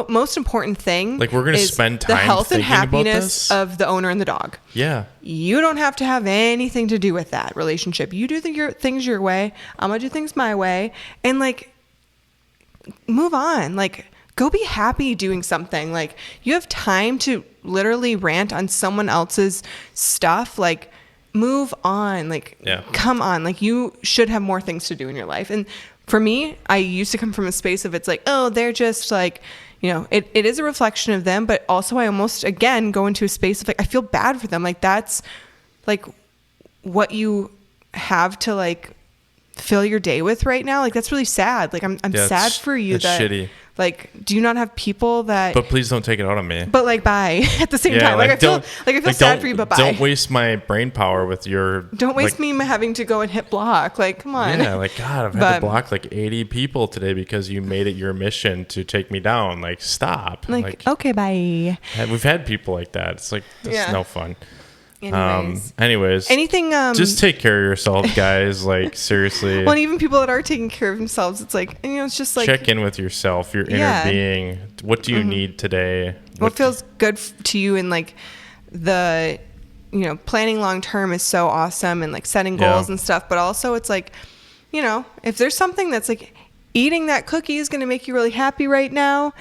most important thing, like we're going to spend time the health and happiness of the owner and the dog. Yeah. You don't have to have anything to do with that relationship. You do things your way. I'm going to do things my way, and like move on. Like go be happy doing something. Like you have time to literally rant on someone else's stuff. Like move on. Like, come on. Like you should have more things to do in your life. And for me, I used to come from a space of it's like, oh, they're just like, you know, it is a reflection of them, but also I almost, again, go into a space of like, I feel bad for them. Like that's like what you have to like fill your day with right now. Like that's really sad. Like I'm sad for you. That's shitty. Like, do you not have people that? But please don't take it out on me. But like, bye at the same time. Like I feel sad for you, but bye. Don't waste my brain power with your. Don't waste me having to go and hit block. Like, come on. Yeah, like God, I've had to block like 80 people today because you made it your mission to take me down. Like, stop. Like okay, bye. We've had people like that. It's like that's no fun. Anyways, anything just take care of yourself, guys. Like seriously. Well, and even people that are taking care of themselves, it's like, you know, it's just like check in with yourself, your inner being. What do you need today? What feels good to you, and like the, you know, planning long term is so awesome, and like setting goals and stuff, but also it's like, you know, if there's something that's like eating that cookie is going to make you really happy right now,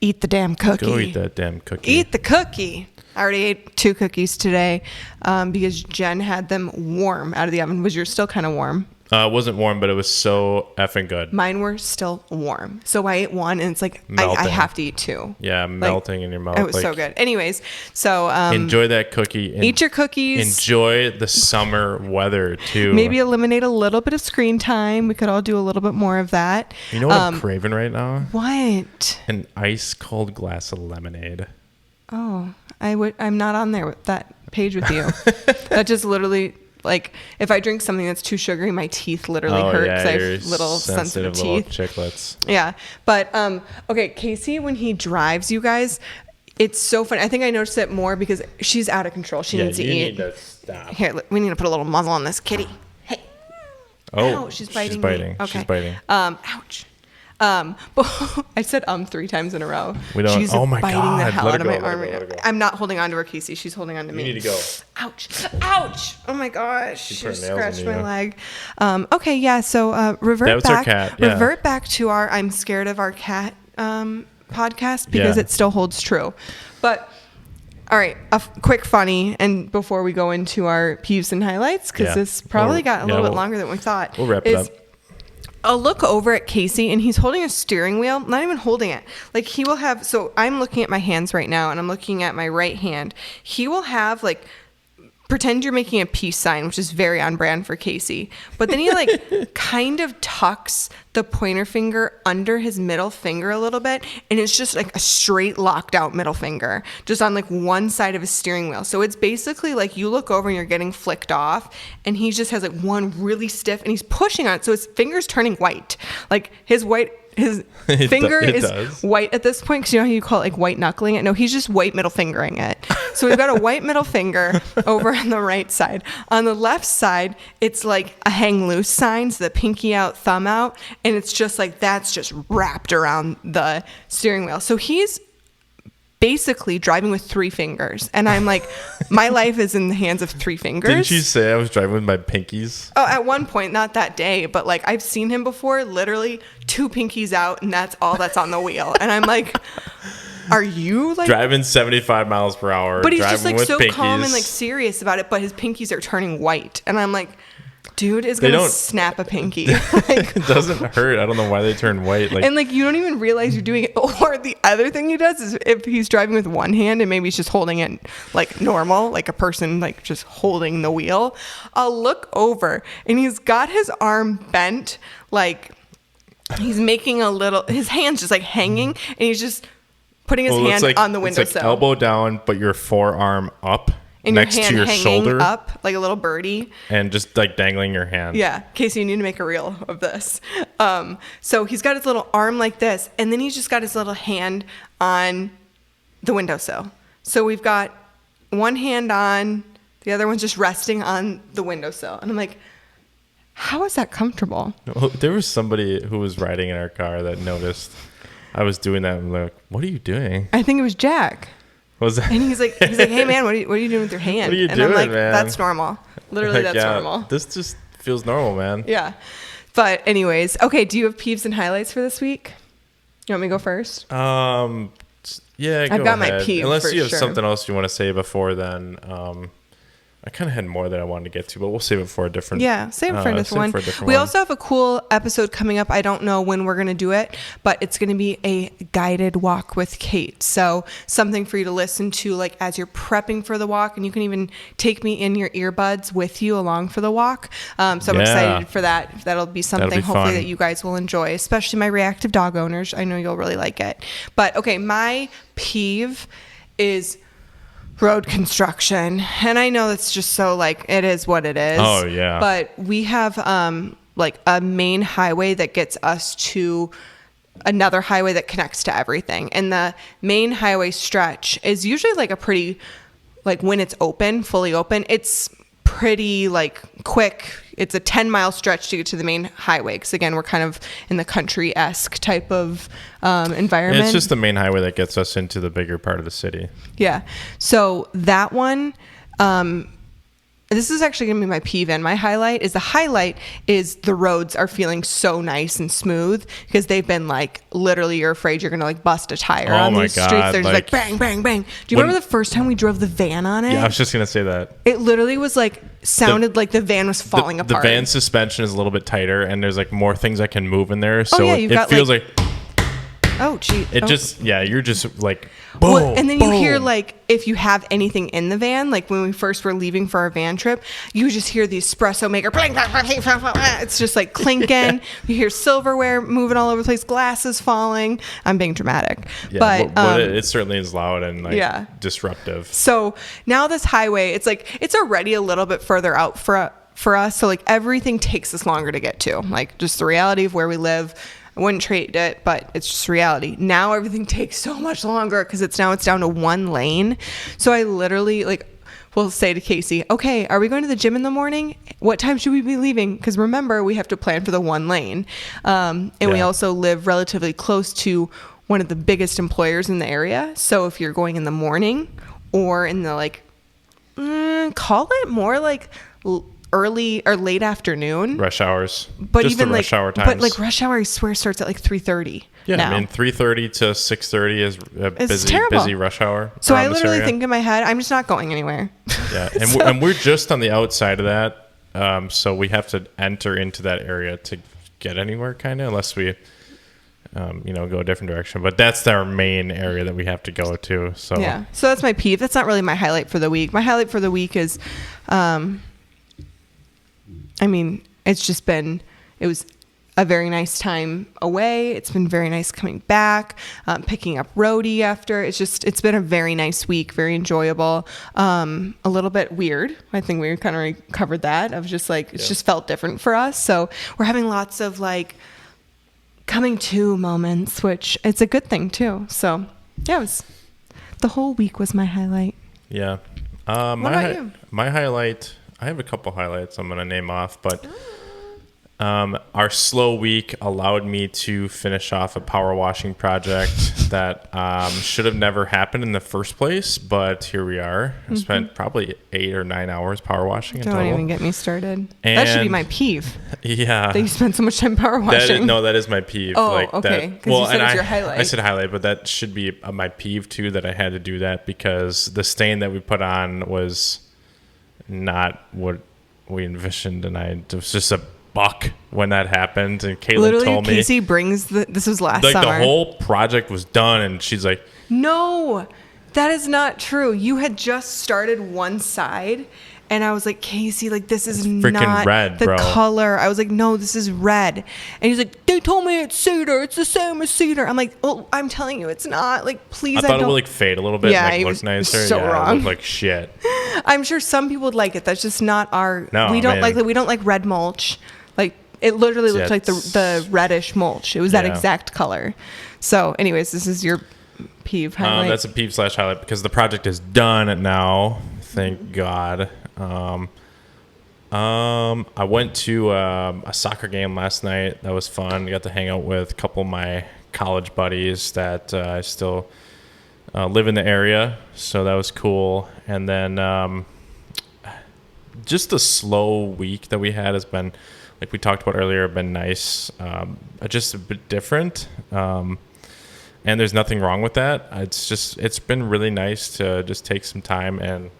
eat the damn cookie. Go eat that damn cookie. Eat the cookie. I already ate 2 cookies today because Jen had them warm out of the oven. Was yours still kind of warm? It wasn't warm, but it was so effing good. Mine were still warm. So I ate one and it's like, I have to eat two. Yeah, melting in your mouth. It was so good. Anyways, so... enjoy that cookie. Eat your cookies. Enjoy the summer weather, too. Maybe eliminate a little bit of screen time. We could all do a little bit more of that. You know what I'm craving right now? What? An ice cold glass of lemonade. Oh, I'm not on there with that page with you. That just literally... Like, if I drink something that's too sugary, my teeth literally hurt because I have little sensitive teeth. Chiclets. Yeah. But, okay, Casey, when he drives, you guys, it's so funny. I think I noticed it more because she's out of control. She needs to eat. Need to stop. Here, we need to put a little muzzle on this kitty. Hey. Oh, she's biting. She's biting. Okay. She's biting. Ouch. But I said 3 times in a row. We don't. She's biting the hell out of my arm. Let her go. I'm not holding on to her, Casey. She's holding on to me. You need to go. Ouch! Oh my gosh! She scratched my leg. Okay, yeah. So revert back. Our cat. Yeah. Revert back to our "I'm scared of our cat" podcast because it still holds true. But all right, a quick funny, and before we go into our peeves and highlights, because this probably got a little bit longer than we thought. We'll wrap it up. I'll look over at Casey and he's holding a steering wheel, not even holding it. Like he will have, so I'm looking at my hands right now and I'm looking at my right hand. He will have like, pretend you're making a peace sign, which is very on brand for Casey. But then he like kind of tucks the pointer finger under his middle finger a little bit. And it's just like a straight locked out middle finger, just on like one side of his steering wheel. So it's basically like you look over and you're getting flicked off and he just has like one really stiff and he's pushing on it. So his finger's turning white. Like his finger is white at this point because you know how you call it like white knuckling it? No, he's just white middle fingering it. So we've got a white middle finger over on the right side. On the left side, it's like a hang loose sign, so the pinky out, thumb out, and it's just like that's just wrapped around the steering wheel. So he's basically driving with 3 fingers. And I'm like, my life is in the hands of 3 fingers. Didn't you say I was driving with my pinkies? Oh, at one point, not that day, but like I've seen him before, literally 2 pinkies out and that's all that's on the wheel. And I'm like, are you like driving 75 miles per hour? But he's just like so pinkies. Calm and like serious about it, but his pinkies are turning white. And I'm like, dude is gonna snap a pinky. Like, it doesn't hurt. I don't know why they turn white. Like, and like you don't even realize you're doing it. Or the other thing he does is if he's driving with one hand and maybe he's just holding it like normal, like a person like just holding the wheel, I'll look over and he's got his arm bent, like he's making his hand's just like hanging and he's just putting his hand on the windowsill. It's like elbow down, but your forearm up. And next your hand to your hanging shoulder up like a little birdie and just like dangling your hand. Yeah, Casey, you need to make a reel of this. So he's got his little arm like this and then he's just got his little hand on the windowsill. So we've got one hand on, the other one's just resting on the windowsill. And I'm like, how is that comfortable? Well, there was somebody who was riding in our car that noticed I was doing that and like, what are you doing? I think it was Jack. Was that? And he's like, hey man, what are you doing with your hand? What are you and doing, I'm like, man? That's normal. Literally, like, that's normal. This just feels normal, man. Yeah. But anyways, okay. Do you have peeves and highlights for this week? You want me to go first? Yeah, I've got my peeve. Unless you have something else you want to say before then. I kind of had more that I wanted to get to, but we'll save it for a different. Yeah, save it for a different one. We also have a cool episode coming up. I don't know when we're going to do it, but it's going to be a guided walk with Kate. So something for you to listen to, like as you're prepping for the walk, and you can even take me in your earbuds with you along for the walk. So I'm excited for that. That'll be something hopefully that you guys will enjoy, especially my reactive dog owners. I know you'll really like it. But okay, my peeve is road construction, and I know it's just so like it is what it is. Oh yeah. But we have like a main highway that gets us to another highway that connects to everything, and the main highway stretch is usually like a pretty, like when it's open, fully open, it's pretty like quick. It's a 10-mile stretch to get to the main highway because again we're kind of in the country-esque type of environment. It's just the main highway that gets us into the bigger part of the city. Yeah. So that one, this is actually going to be my peeve, and my highlight is the roads are feeling so nice and smooth because they've been like literally you're afraid you're going to like bust a tire on these streets. They're just like bang, bang, bang. Do you remember the first time we drove the van on it? Yeah, I was just going to say that. It literally was like sounded like the van was falling apart. The van suspension is a little bit tighter, and there's like more things I can move in there. So it feels like oh, gee. It just, you're just like, boom. Well, and then boom. you hear like, if you have anything in the van, like when we first were leaving for our van trip, you just hear the espresso maker. It's just like clinking. Yeah. You hear silverware moving all over the place, glasses falling. I'm being dramatic. Yeah, but it certainly is loud and like disruptive. So now this highway, it's like, it's already a little bit further out for us. So like everything takes us longer to get to. Like just the reality of where we live. I wouldn't trade it, but it's just reality. Now everything takes so much longer because it's down to one lane. So I literally will say to Casey, okay, are we going to the gym in the morning? What time should we be leaving? Because remember, we have to plan for the one lane. We also live relatively close to one of the biggest employers in the area. So if you're going in the morning or in the call it more like early or late afternoon, rush hours, but just even the rush hour times. But like rush hour, I swear, starts at like 3:30. Yeah, now. I mean 3:30 to 6:30 is a busy rush hour. So I literally think in my head, I'm just not going anywhere. Yeah, and we're just on the outside of that, so we have to enter into that area to get anywhere, kind of, unless we, go a different direction. But that's our main area that we have to go to. So yeah, so that's my peeve. That's not really my highlight for the week. My highlight for the week is. It was a very nice time away. It's been very nice coming back, picking up Rhodey after. It's been a very nice week, very enjoyable. A little bit weird. I think we kind of covered that. Of just like, it's just felt different for us. So we're having lots of like coming to moments, which it's a good thing too. So yeah, the whole week was my highlight. Yeah. What about you? My highlight, I have a couple highlights I'm going to name off, but our slow week allowed me to finish off a power washing project that should have never happened in the first place, but here we are. I spent probably 8 or 9 hours power washing in total. Don't even get me started. And that should be my peeve. Yeah. That you spend so much time power washing. That is my peeve. Oh, okay. Because you said it's your highlight. I said highlight, but that should be my peeve too, that I had to do that because the stain that we put on was not what we envisioned, and it was just a buck when that happened. And Caitlin literally told me, Casey brings this was last summer. The whole project was done, and she's like, no, that is not true. You had just started one side, and I was like, Casey, like this is not red, the bro. color. I was like, no, this is red. And he's like, they told me it's cedar. It's the same as cedar. I'm like, oh, I'm telling you, it's not. Like, please, I thought it would like fade a little bit, yeah, and look nicer. So wrong. It looked like shit. I'm sure some people would like it. That's just not our. No, we don't like red mulch. Like it literally looked like the reddish mulch. It was that exact color. So, anyways, this is your peeve highlight. That's a peeve / highlight because the project is done now. Thank God. I went to a soccer game last night. That was fun. I got to hang out with a couple of my college buddies that I still live in the area, so that was cool. And then just the slow week that we had has been, like we talked about earlier, been nice. Just a bit different. And there's nothing wrong with that. It's been really nice to just take some time and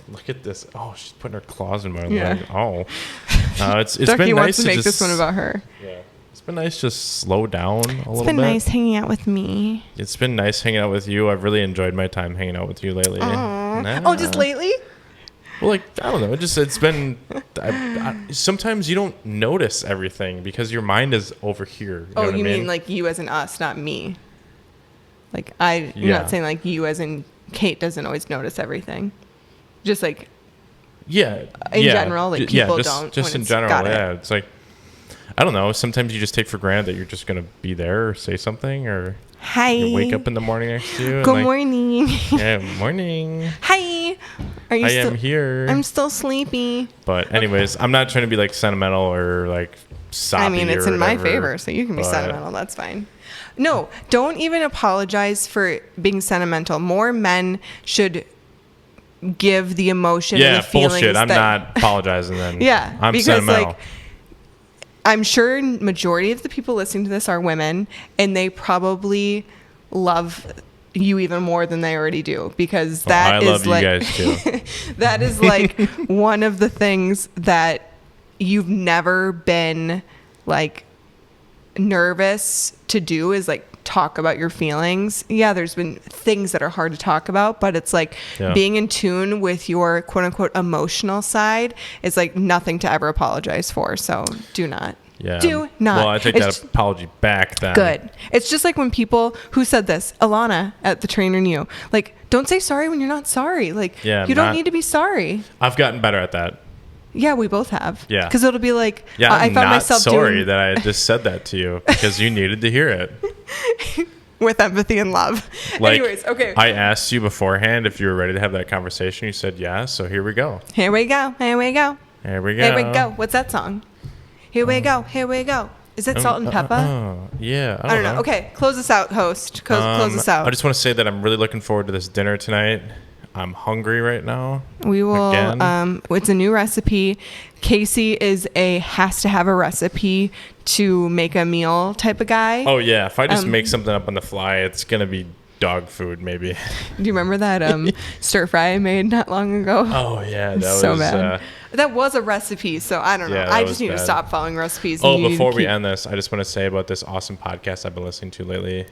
look at this. Oh, she's putting her claws in my leg. Oh, it's Ducky been wants nice to make this one about her. Yeah, it's been nice just slow down a little bit. It's been nice hanging out with me. It's been nice hanging out with you. I've really enjoyed my time hanging out with you lately. Oh, just lately? Well, like, I don't know. It's been. Sometimes you don't notice everything because your mind is over here. You know what I mean? Mean like you as in us, not me? Like you're not saying like you as in Kate doesn't always notice everything. Just like. In general, like people don't. Just in general, it's like, I don't know. Sometimes you just take for granted that you're just gonna be there or say something or. Hi. You wake up in the morning next to you. Good morning. Yeah, morning. Hi. Are you am here. I'm still sleepy. But anyways, I'm not trying to be like sentimental or like soppy. I mean, it's in my favor, so you can be sentimental. That's fine. No, don't even apologize for being sentimental. More men should give the emotion and the feelings. Yeah, bullshit. I'm not apologizing then. Yeah, I'm because sentimental. Like, I'm sure majority of the people listening to this are women, and they probably love you even more than they already do, because that is like, you guys too. That is like one of the things that you've never been like nervous to do, is like talk about your feelings. Yeah, there's been things that are hard to talk about, but it's like being in tune with your quote unquote emotional side is like nothing to ever apologize for. So do not. Yeah. Do not. Well, I take that apology back then. Good. It's just like when people who said this, Alana at the Trainer New, like, don't say sorry when you're not sorry. Like, you don't need to be sorry. I've gotten better at that. Yeah, we both have. Yeah. Because it'll be like, I found myself sorry that I just said that to you, because you needed to hear it. With empathy and love. Like, anyways, okay. I asked you beforehand if you were ready to have that conversation. You said yes, so here we go. Here we go. Here we go. Here we go. Here we go. What's that song? Here we go. Here we go. Is it Salt and Pepper? Yeah. I don't know. Okay, close us out, host. Close us out. I just want to say that I'm really looking forward to this dinner tonight. I'm hungry right now. We will. It's a new recipe. Casey is has to have a recipe to make a meal type of guy. Oh yeah, if I just make something up on the fly, it's gonna be dog food maybe. Do you remember that stir fry I made not long ago? Oh yeah, that so was bad. That was a recipe, so I don't know. Yeah, I just need to stop following recipes. Before we end this, I just want to say about this awesome podcast I've been listening to lately.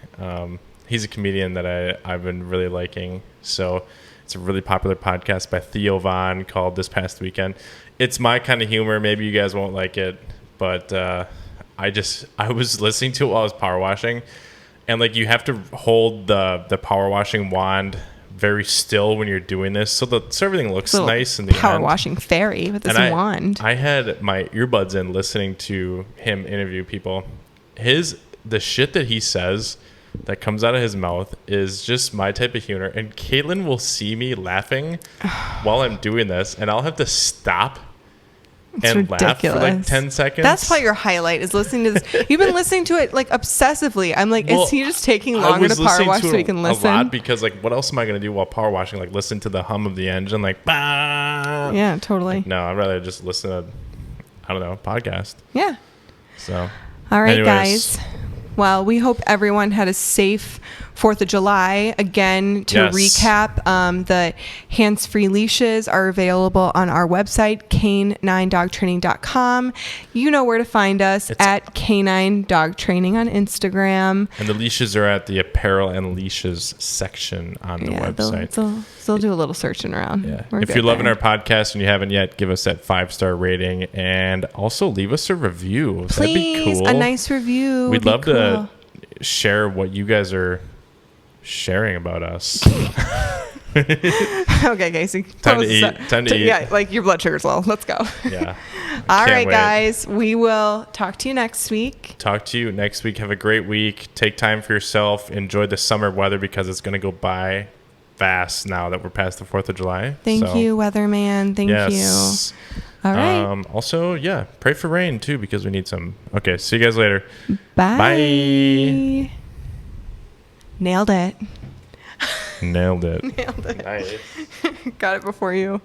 He's a comedian that I've been really liking. So it's a really popular podcast by Theo Von called This Past Weekend. It's my kind of humor. Maybe you guys won't like it, but I was listening to it while I was power washing, and like you have to hold the power washing wand very still when you're doing this, so everything looks nice in the power end. Washing fairy with this wand. I had my earbuds in listening to him interview people. The shit that he says that comes out of his mouth is just my type of humor. And Caitlin will see me laughing while I'm doing this, and I'll have to stop and laugh for like 10 seconds. That's probably your highlight, is listening to this. You've been listening to it like obsessively. I'm like, is he just taking longer to power wash so he can listen? A lot, because like, what else am I going to do while power washing? Like listen to the hum of the engine, like, bah! Yeah, totally. Like, no, I'd rather just listen to, I don't know, podcast. Yeah. So, all right, guys. Well, we hope everyone had a safe 4th of July. Again, to recap, the hands-free leashes are available on our website, KANE9dogtraining.com. You know where to find us, at KANE9 Dog Training on Instagram. And the leashes are at the apparel and leashes section on the website. They'll do a little searching around. Yeah. If you're loving our podcast and you haven't yet, give us that 5-star rating, and also leave us a review. Please, that'd be cool. A nice review. We'd love to share what you guys are sharing about us. Okay, Casey. Time to eat. Yeah, like your blood sugar's low. Let's go. Yeah. All right, guys. We will talk to you next week. Have a great week. Take time for yourself. Enjoy the summer weather, because it's going to go by fast now that we're past the 4th of July. Thank you, weatherman. Thank you. All right. Also, pray for rain too, because we need some. Okay, see you guys later. Bye. Bye. Nailed it. Nailed it. Nailed it. Nice. Got it before you.